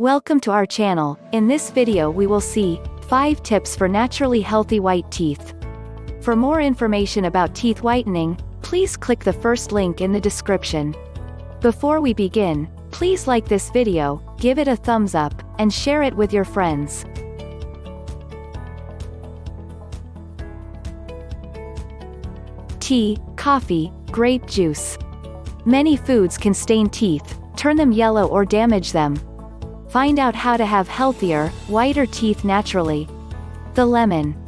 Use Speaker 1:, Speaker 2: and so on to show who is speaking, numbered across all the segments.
Speaker 1: Welcome to our channel. In this video we will see 5 tips for naturally healthy white teeth. For more information about teeth whitening, please click the first link in the description. Before we begin, please like this video, give it a thumbs up, and share it with your friends. Tea, coffee, grape juice. Many foods can stain teeth, turn them yellow or damage them. Find out how to have healthier, whiter teeth naturally. The lemon.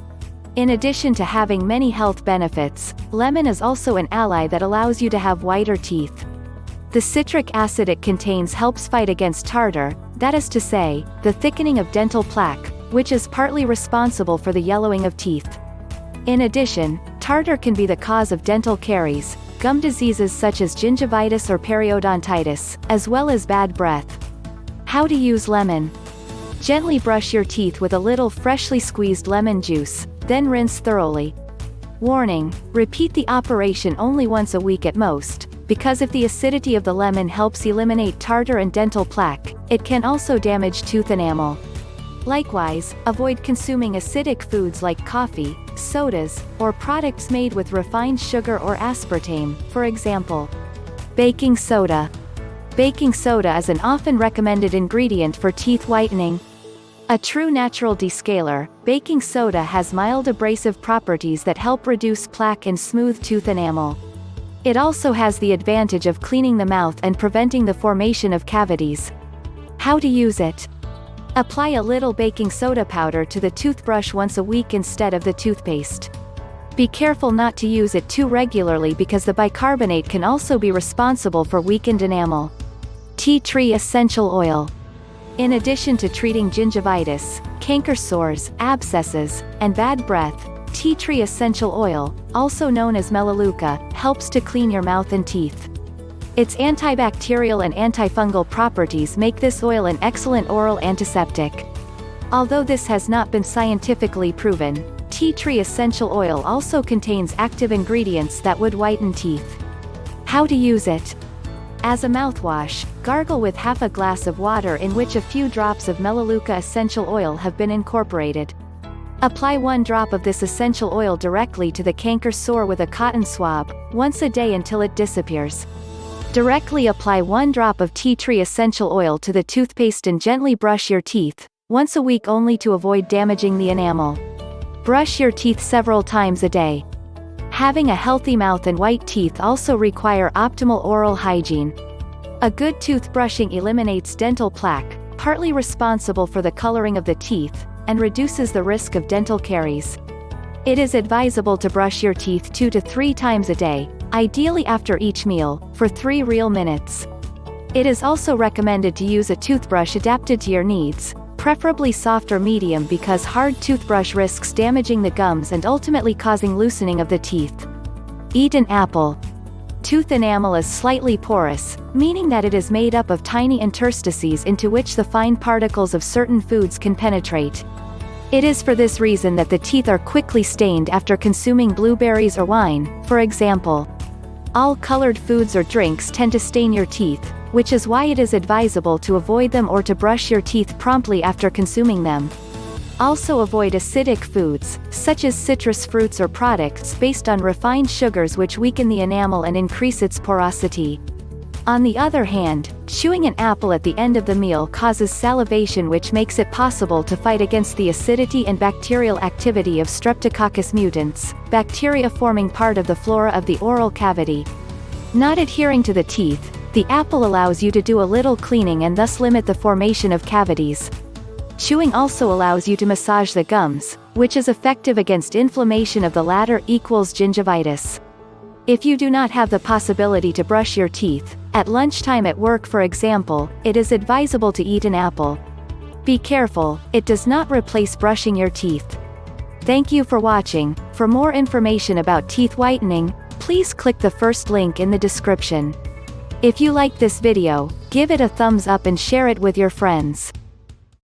Speaker 1: In addition to having many health benefits, lemon is also an ally that allows you to have whiter teeth. The citric acid it contains helps fight against tartar, that is to say, the thickening of dental plaque, which is partly responsible for the yellowing of teeth. In addition, tartar can be the cause of dental caries, gum diseases such as gingivitis or periodontitis, as well as bad breath. How to use lemon. Gently brush your teeth with a little freshly squeezed lemon juice, then rinse thoroughly. Warning: repeat the operation only once a week at most, because if the acidity of the lemon helps eliminate tartar and dental plaque, it can also damage tooth enamel. Likewise, avoid consuming acidic foods like coffee, sodas, or products made with refined sugar or aspartame, for example. Baking soda. Baking soda is an often recommended ingredient for teeth whitening. A true natural descaler, baking soda has mild abrasive properties that help reduce plaque and smooth tooth enamel. It also has the advantage of cleaning the mouth and preventing the formation of cavities. How to use it. Apply a little baking soda powder to the toothbrush once a week instead of the toothpaste. Be careful not to use it too regularly because the bicarbonate can also be responsible for weakened enamel. Tea tree essential oil. In addition to treating gingivitis, canker sores, abscesses, and bad breath, tea tree essential oil, also known as melaleuca, helps to clean your mouth and teeth. Its antibacterial and antifungal properties make this oil an excellent oral antiseptic. Although this has not been scientifically proven, tea tree essential oil also contains active ingredients that would whiten teeth. How to use it. As a mouthwash, gargle with half a glass of water in which a few drops of melaleuca essential oil have been incorporated. Apply 1 drop of this essential oil directly to the canker sore with a cotton swab, once a day until it disappears. Directly apply 1 drop of tea tree essential oil to the toothpaste and gently brush your teeth, once a week only to avoid damaging the enamel. Brush your teeth several times a day. Having a healthy mouth and white teeth also require optimal oral hygiene. A good toothbrushing eliminates dental plaque, partly responsible for the coloring of the teeth, and reduces the risk of dental caries. It is advisable to brush your teeth 2 to 3 times a day, ideally after each meal, for 3 real minutes. It is also recommended to use a toothbrush adapted to your needs, preferably soft or medium because hard toothbrush risks damaging the gums and ultimately causing loosening of the teeth. Eat an apple. Tooth enamel is slightly porous, meaning that it is made up of tiny interstices into which the fine particles of certain foods can penetrate. It is for this reason that the teeth are quickly stained after consuming blueberries or wine, for example. All colored foods or drinks tend to stain your teeth, which is why it is advisable to avoid them or to brush your teeth promptly after consuming them. Also avoid acidic foods, such as citrus fruits or products based on refined sugars which weaken the enamel and increase its porosity. On the other hand, chewing an apple at the end of the meal causes salivation which makes it possible to fight against the acidity and bacterial activity of Streptococcus mutans, bacteria forming part of the flora of the oral cavity. Not adhering to the teeth, the apple allows you to do a little cleaning and thus limit the formation of cavities. Chewing also allows you to massage the gums, which is effective against inflammation of the latter equals gingivitis. If you do not have the possibility to brush your teeth, at lunchtime at work for example, it is advisable to eat an apple. Be careful, it does not replace brushing your teeth. Thank you for watching. For more information about teeth whitening, please click the first link in the description. If you liked this video, give it a thumbs up and share it with your friends.